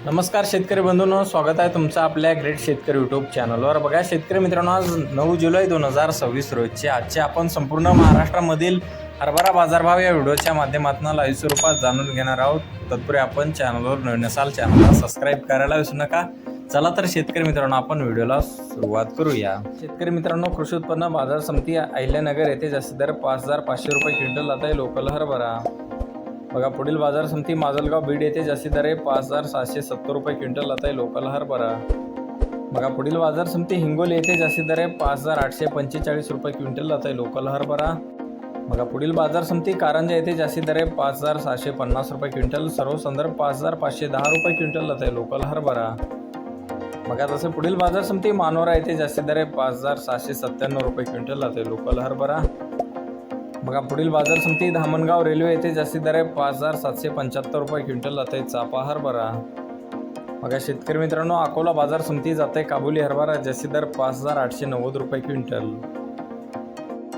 नमस्कार शेतकरी बंधूंनो, स्वागत आहे तुमचं आपल्या ग्रेट शेतकरी यूट्यूब चॅनलवर। बघा शेतकरी मित्रांनो, आज 9 जुलै 2026 रोजचे आजचे आपण संपूर्ण महाराष्ट्रामधील हरभरा बाजारभाव या व्हिडिओच्या माध्यमातून लाईव्ह स्वरूपात जाणून घेणार आहोत। तत्पूर्वी आपण चॅनलवर नवीन असाल चॅनलला सबस्क्राईब करायला विसरू नका। चला तर शेतकरी मित्रांनो, आपण व्हिडिओला सुरुवात करूया। शेतकरी मित्रांनो, कृषी उत्पन्न बाजार समिती अहिल्यानगर येथे जास्तीत दर 5500 रुपये क्विंटल आता आहे लोकल हरभरा। बघा पुढील बाजार समिती माजलगाव बीड येथे जास्तीत दर 5770 रुपये क्विंटल आता आहे लोकल हरभरा। बघा पुढील बाजार समिती हिंगोली येथे जास्तीत दर 5845 रुपये क्विंटल आता आहे लोकल हरभरा। बघा पुढील बाजार समिती कारंजा येथे जास्तीत दर 5750 रुपये क्विंटल, सर्व संदर्भ 5510 रुपये क्विंटल आता आहे लोकल हरभरा। बघा तसे पुढील बाजार समिती मानोरा येथे जास्तीत दर 5797 रुपये क्विंटल आता आहे लोकल हरभरा। बघा पुढील बाजार समिती धामणगाव रेल्वे येथे जास्तीत दर 5775 रुपये क्विंटल आता आहे चापा हरभरा। बघा शेतकरी मित्रांनो, अकोला बाजार समिती जाते काबुली हरभरा जास्तीत दर 5890 रुपये क्विंटल।